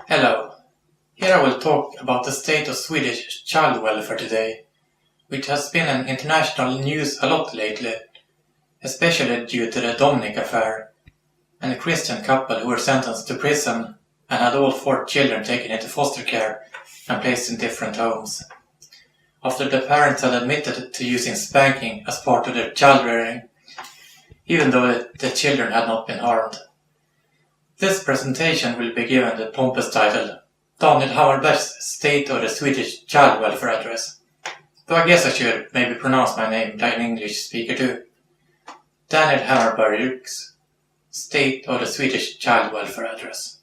Hello. Here I will talk about the state of Swedish child welfare today, which has been in international news a lot lately, especially due to the Domenic affair, and the Christian couple who were sentenced to prison and had all 4 children taken into foster care and placed in different homes, after the parents had admitted to using spanking as part of their child rearing, even though the children had not been harmed. This presentation will be given the pompous title, Daniel Hammarberg's State of the Swedish Child Welfare Address. Though I guess I should maybe pronounce my name like an English speaker too. Daniel Hammarberg's State of the Swedish Child Welfare Address.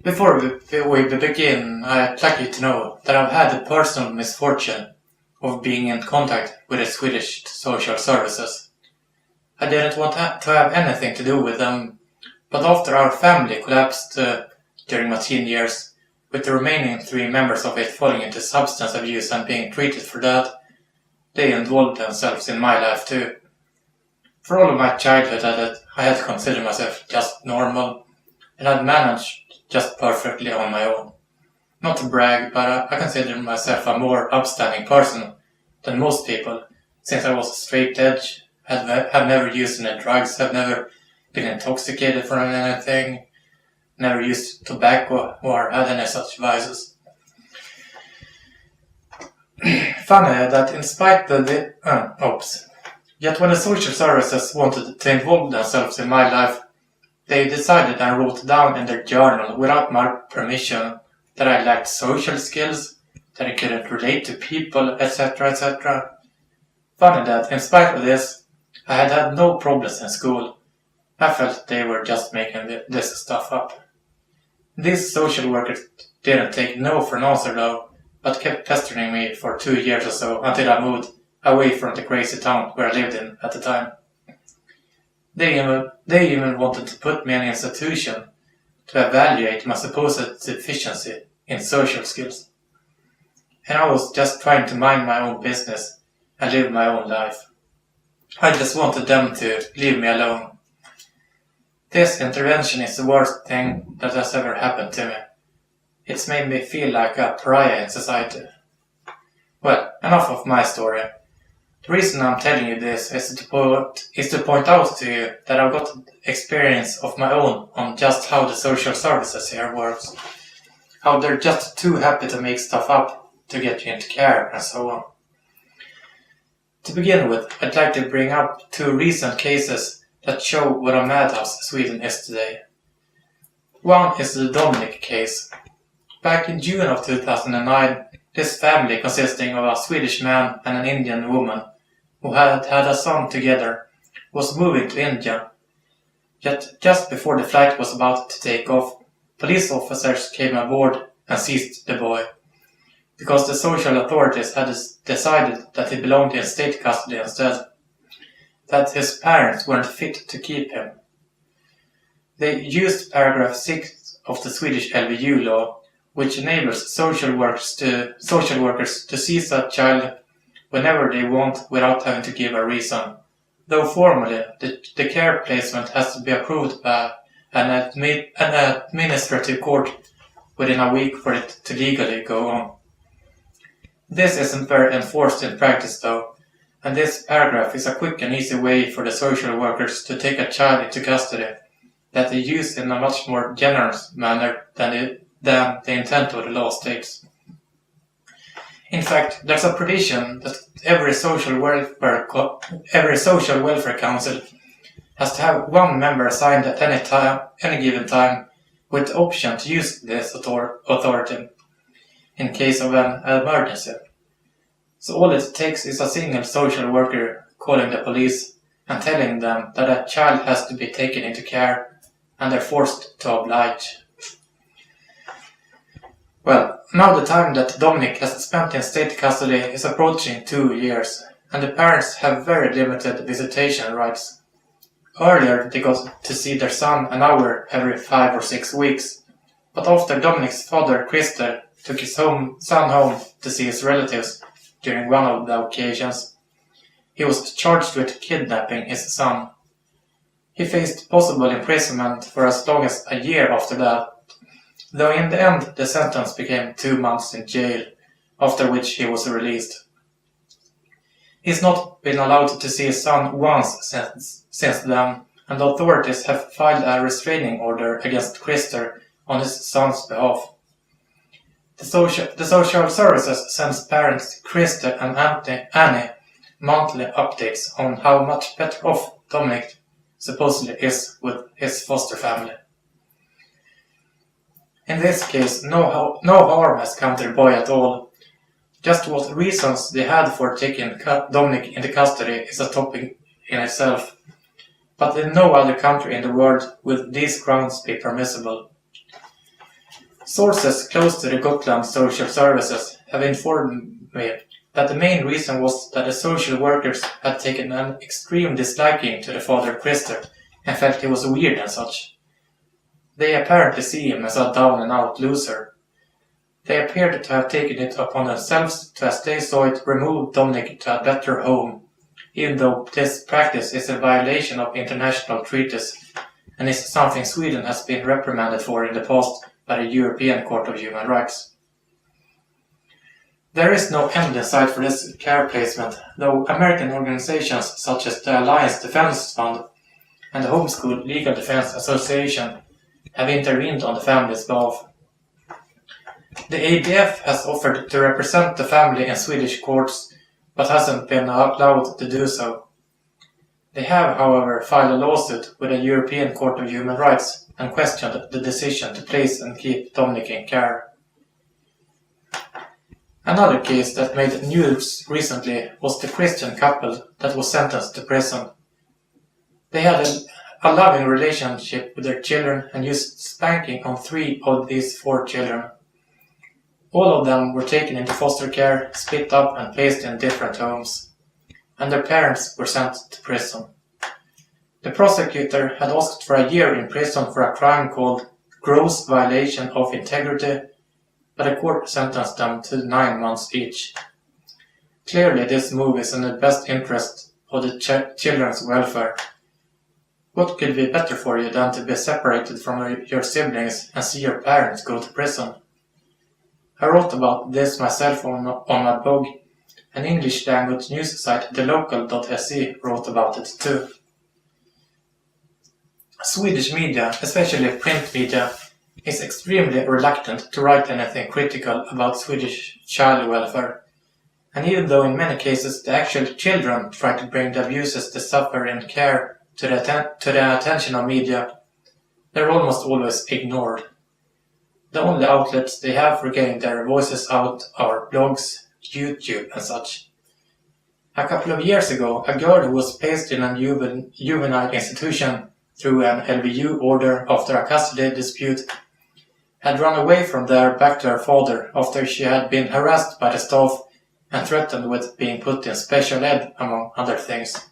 Before we begin, I'd like you to know that I've had the personal misfortune of being in contact with the Swedish social services. I didn't want to have anything to do with them, but after our family collapsed during my teen years, with the remaining 3 members of it falling into substance abuse and being treated for that, they involved themselves in my life too. For all of my childhood, I had considered myself just normal, and I'd managed just perfectly on my own. Not to brag, but I consider myself a more upstanding person than most people, since I was a straight edge. Have never used any drugs, have never been intoxicated from anything, never used tobacco or had any such vices. Funny that in spite of yet when the social services wanted to involve themselves in my life, they decided and wrote down in their journal without my permission that I lacked social skills, that I couldn't relate to people, etc., etc. Funny that in spite of this, I had had no problems in school. I felt they were just making this stuff up. These social workers didn't take no for an answer though, but kept pestering me for 2 years or so until I moved away from the crazy town where I lived in at the time. They even wanted to put me in an institution to evaluate my supposed deficiency in social skills. And I was just trying to mind my own business and live my own life. I just wanted them to leave me alone. This intervention is the worst thing that has ever happened to me. It's made me feel like a pariah in society. Well, enough of my story. The reason I'm telling you this is to point out to you that I've got experience of my own on just how the social services here works. How they're just too happy to make stuff up to get you into care and so on. To begin with, I'd like to bring up 2 recent cases that show what a madhouse Sweden is today. One is the Domenic case. Back in June of 2009, this family consisting of a Swedish man and an Indian woman who had had a son together was moving to India. Yet just before the flight was about to take off, police officers came aboard and seized the boy, because the social authorities had decided that he belonged in state custody instead, that his parents weren't fit to keep him. They used paragraph 6 of the Swedish LVU law, which enables social workers to seize a child whenever they want without having to give a reason, though formally the care placement has to be approved by an administrative court within a week for it to legally go on. This isn't very enforced in practice though, and this paragraph is a quick and easy way for the social workers to take a child into custody that they use in a much more generous manner than the intent of the law states. In fact, there's a provision that every social welfare council has to have 1 member assigned at any given time, with the option to use this authority in case of an emergency. So all it takes is a single social worker calling the police and telling them that a child has to be taken into care, and they're forced to oblige. Well, now the time that Domenic has spent in state custody is approaching 2 years, and the parents have very limited visitation rights. Earlier they got to see their son an hour every 5 or 6 weeks, but after Domenic's father, Christer, took his son home to see his relatives during one of the occasions, he was charged with kidnapping his son. He faced possible imprisonment for as long as a year after that, though in the end the sentence became 2 months in jail, after which he was released. He's not been allowed to see his son once since then, and the authorities have filed a restraining order against Christer on his son's behalf. The social services sends parents Christer and Annie monthly updates on how much better off Domenic supposedly is with his foster family. In this case, no harm has come to the boy at all. Just what reasons they had for taking Domenic into custody is a topic in itself, but in no other country in the world will these grounds be permissible. Sources close to the Gotland social services have informed me that the main reason was that the social workers had taken an extreme disliking to the father Christer and felt he was weird and such. They apparently see him as a down-and-out loser. They appeared to have taken it upon themselves to, as they saw it, remove Domenic to a better home, even though this practice is a violation of international treaties and is something Sweden has been reprimanded for in the past by the European Court of Human Rights. There is no end in sight for this care placement, though American organizations such as the Alliance Defense Fund and the Homeschool Legal Defense Association have intervened on the family's behalf. The ADF has offered to represent the family in Swedish courts, but hasn't been allowed to do so. They have, however, filed a lawsuit with the European Court of Human Rights and questioned the decision to place and keep Domenic in care. Another case that made news recently was the Christian couple that was sentenced to prison. They had a loving relationship with their children and used spanking on 3 of these 4 children. All of them were taken into foster care, split up and placed in different homes, and their parents were sent to prison. The prosecutor had asked for a year in prison for a crime called gross violation of integrity, but the court sentenced them to 9 months each. Clearly this move is in the best interest of the children's welfare. What could be better for you than to be separated from your siblings and see your parents go to prison? I wrote about this myself on my blog. An English language news site, thelocal.se, wrote about it too. Swedish media, especially print media, is extremely reluctant to write anything critical about Swedish child welfare, and even though in many cases the actual children try to bring the abuses they suffer in care to the attention of media, they're almost always ignored. The only outlets they have for getting their voices out are blogs, YouTube and such. A couple of years ago, a girl who was placed in a juvenile institution through an LVU order after a custody dispute had run away from there back to her father after she had been harassed by the staff and threatened with being put in special ed, among other things.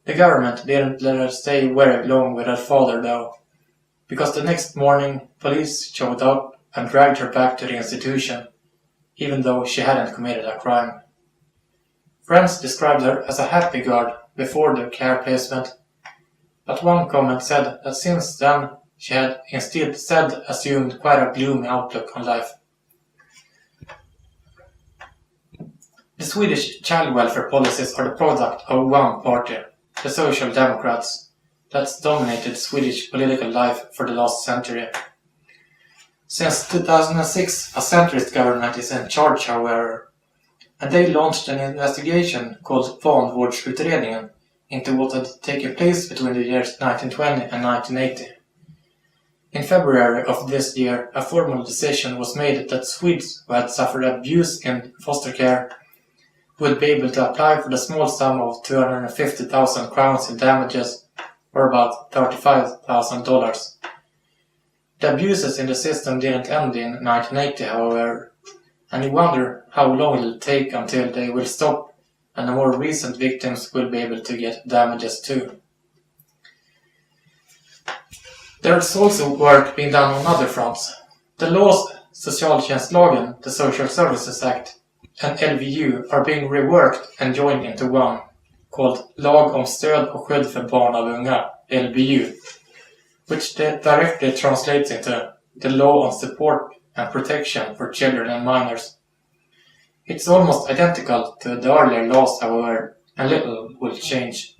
The government didn't let her stay very long with her father though, because the next morning police showed up and dragged her back to the institution, even though she hadn't committed a crime. Friends described her as a happy girl before the care placement, but one comment said that since then she had instead assumed quite a gloomy outlook on life. The Swedish child welfare policies are the product of one party, the Social Democrats, that's dominated Swedish political life for the last century. Since 2006, a centrist government is in charge, however, and they launched an investigation called Vanvårdsutredningen into what had taken place between the years 1920 and 1980. In February of this year, a formal decision was made that Swedes who had suffered abuse in foster care would be able to apply for the small sum of 250,000 crowns in damages, or about $35,000. The abuses in the system didn't end in 1980, however, and you wonder how long it will take until they will stop and the more recent victims will be able to get damages too. There's also work being done on other fronts. The laws Socialtjänstlagen, the Social Services Act, and LVU are being reworked and joined into one, called Lag om stöd och skydd för barn och unga, LBU, which directly translates into the Law on Support and Protection for Children and Minors. It's almost identical to the earlier laws, however, and little will change.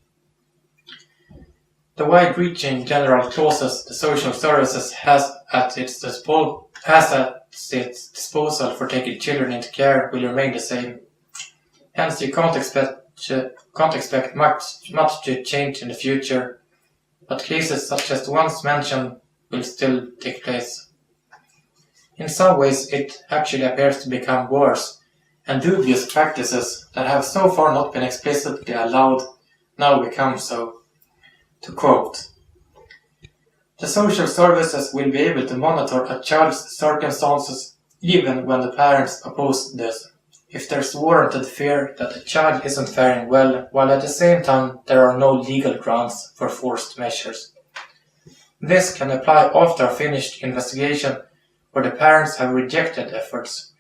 The wide-reaching general clauses the social services has at its disposal for taking children into care will remain the same. Hence, you can't expect much to change in the future, but cases such as the ones mentioned will still take place. In some ways, it actually appears to become worse, and dubious practices that have so far not been explicitly allowed now become so. To quote, "The social services will be able to monitor a child's circumstances even when the parents oppose this, if there's warranted fear that the child isn't faring well, while at the same time there are no legal grounds for forced measures. This can apply after a finished investigation where the parents have rejected efforts.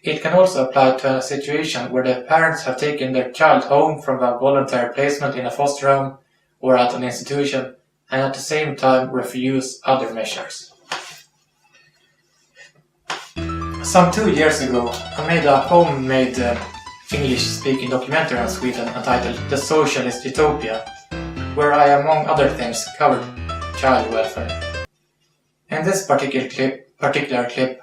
It can also apply to a situation where the parents have taken their child home from a voluntary placement in a foster home or at an institution, and at the same time refuse other measures." Some 2 years ago, I made a homemade English-speaking documentary on Sweden entitled The Socialist Utopia, where I, among other things, covered child welfare. In this particular clip,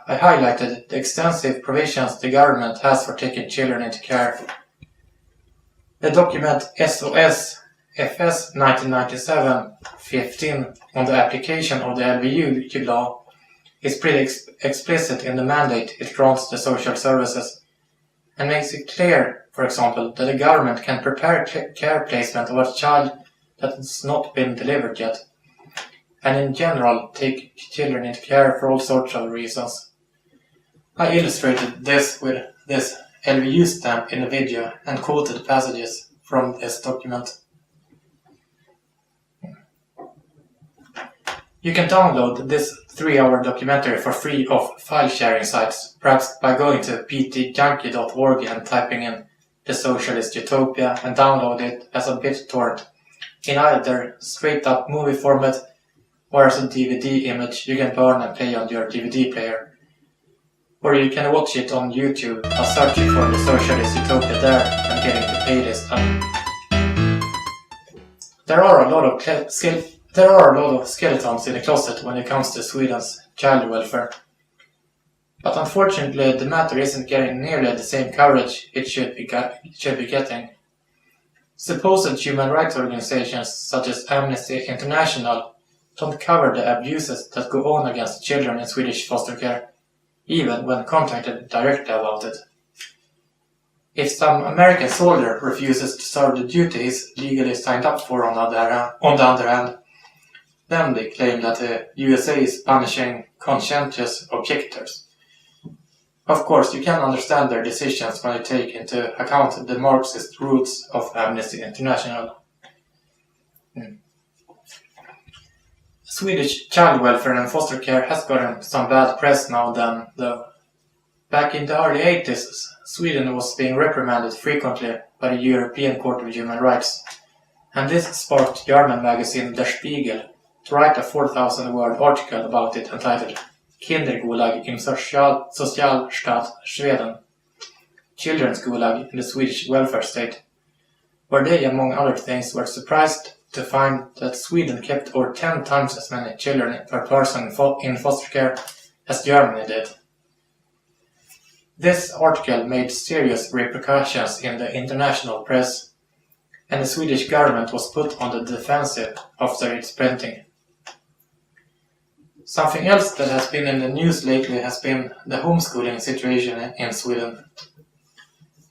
I highlighted the extensive provisions the government has for taking children into care. The document SOS FS 1997-15 on the application of the LBU law is pretty explicit in the mandate it grants the social services, and makes it clear, for example, that the government can prepare care placement of a child that has not been delivered yet, and in general take children into care for all sorts of reasons. I illustrated this with this LBU stamp in the video and quoted passages from this document. You can download this 3-hour documentary for free off file-sharing sites, perhaps by going to ptjunkie.org and typing in The Socialist Utopia and download it as a BitTorrent in either straight-up movie format or as a DVD image you can burn and play on your DVD player. Or you can watch it on YouTube by searching for The Socialist Utopia there and getting the playlist up. There are a lot of skeletons in the closet when it comes to Sweden's child welfare. But unfortunately, the matter isn't getting nearly the same coverage it should be getting. Supposed human rights organizations such as Amnesty International don't cover the abuses that go on against children in Swedish foster care, even when contacted directly about it. If some American soldier refuses to serve the duty he's legally signed up for on the other hand, then they claim that the USA is punishing conscientious objectors. Of course, you can understand their decisions when you take into account the Marxist roots of Amnesty International. Swedish child welfare and foster care has gotten some bad press now and then, though. Back in the early 80s, Sweden was being reprimanded frequently by the European Court of Human Rights, and this sparked German magazine Der Spiegel to write a 4,000-word article about it entitled Kinder-Gulag im Sozialstaat Schweden, Children's Gulag in the Swedish welfare state, where they, among other things, were surprised to find that Sweden kept over 10 times as many children per person in foster care as Germany did. This article made serious repercussions in the international press, and the Swedish government was put on the defensive after its printing. Something else that has been in the news lately has been the homeschooling situation in Sweden.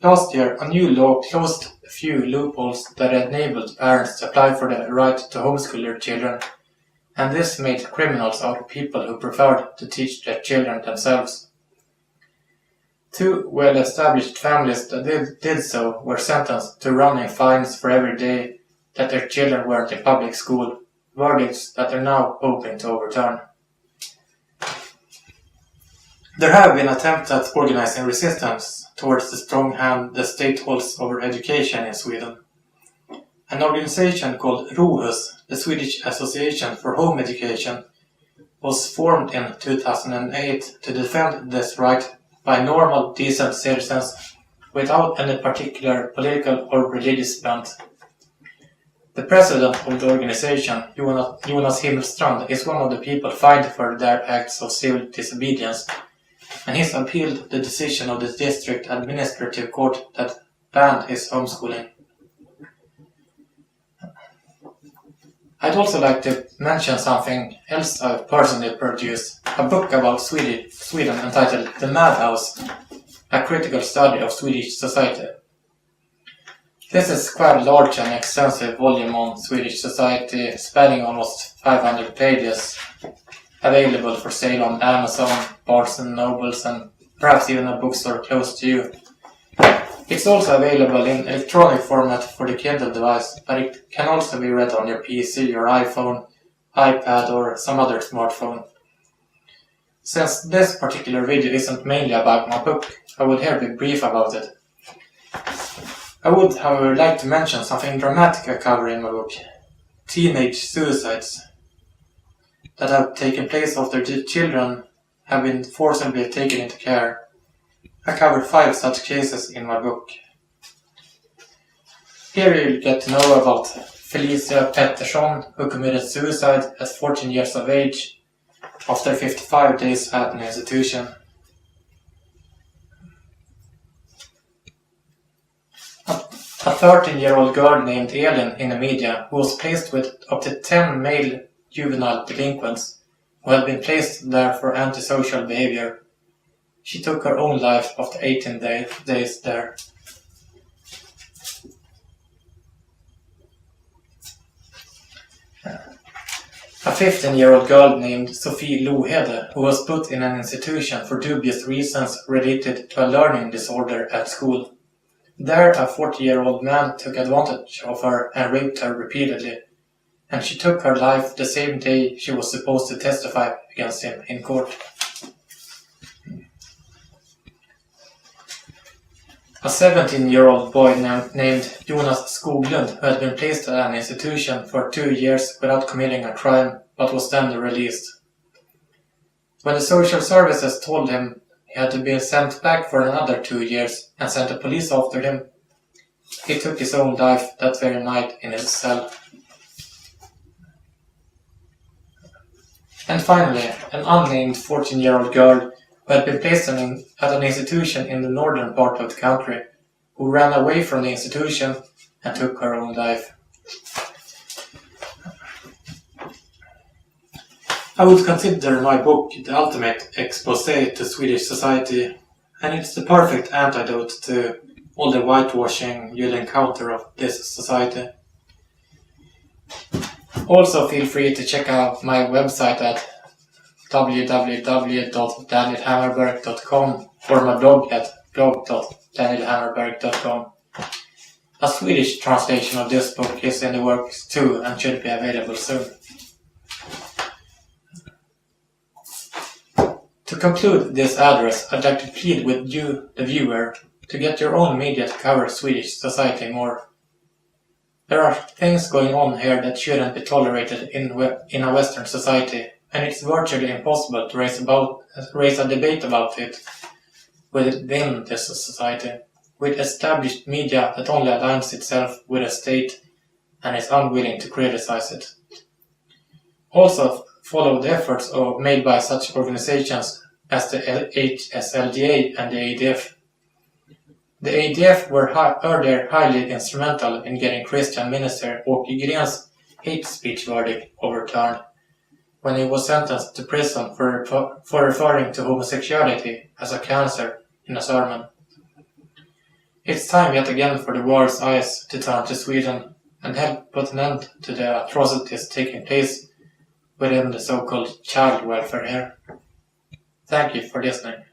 Last year, a new law closed a few loopholes that enabled parents to apply for the right to homeschool their children, and this made criminals out of people who preferred to teach their children themselves. 2 well-established families that did so were sentenced to running fines for every day that their children weren't in public school, verdicts that they're now hoping to overturn. There have been attempts at organizing resistance towards the strong hand the state holds over education in Sweden. An organization called ROHUS, the Swedish Association for Home Education, was formed in 2008 to defend this right by normal, decent citizens without any particular political or religious bent. The president of the organization, Jonas Himmelstrand, is one of the people fined for their acts of civil disobedience, and he's appealed the decision of the district administrative court that banned his homeschooling. I'd also like to mention something else I've personally produced, a book about Sweden entitled The Madhouse, a critical study of Swedish society. This is quite a large and extensive volume on Swedish society, spanning almost 500 pages, available for sale on Amazon, Barnes & Nobles, and perhaps even a bookstore close to you. It's also available in electronic format for the Kindle device, but it can also be read on your PC, your iPhone, iPad, or some other smartphone. Since this particular video isn't mainly about my book, I will here be brief about it. I would, however, like to mention something dramatic I cover in my book: teenage suicides that have taken place after the children have been forcibly taken into care. I cover 5 such cases in my book. Here you'll get to know about Felicia Pettersson, who committed suicide at 14 years of age after 55 days at an institution. A 13-year-old girl named Elin in the media, who was placed with up to 10 male juvenile delinquents who had been placed there for antisocial behavior. She took her own life after 18 days there. A 15-year-old girl named Sophie Lohede, who was put in an institution for dubious reasons related to a learning disorder at school. There, a 40-year-old man took advantage of her and raped her repeatedly, and she took her life the same day she was supposed to testify against him in court. A 17-year-old boy named Jonas Skoglund, who had been placed at an institution for 2 years without committing a crime, but was then released. When the social services told him he had to be sent back for another 2 years and sent the police after him, he took his own life that very night in his cell. And finally, an unnamed 14-year-old girl who had been placed at an institution in the northern part of the country, who ran away from the institution and took her own life. I would consider my book the ultimate exposé to Swedish society, and it's the perfect antidote to all the whitewashing you'll encounter of this society. Also, feel free to check out my website at www.danielhammarberg.com or my blog at blog.danielhammarberg.com. A Swedish translation of this book is in the works too and should be available soon. To conclude this address, I'd like to plead with you, the viewer, to get your own media to cover Swedish society more. There are things going on here that shouldn't be tolerated in a Western society, and it's virtually impossible to raise a debate about it within this society, with established media that only aligns itself with a state and is unwilling to criticize it. Also, follow the efforts made by such organizations as the HSLDA and the ADF. The ADF were earlier highly instrumental in getting Christian minister Åke Green's hate speech verdict overturned when he was sentenced to prison for referring to homosexuality as a cancer in a sermon. It's time yet again for the world's eyes to turn to Sweden and help put an end to the atrocities taking place within the so-called child welfare here. Thank you for listening.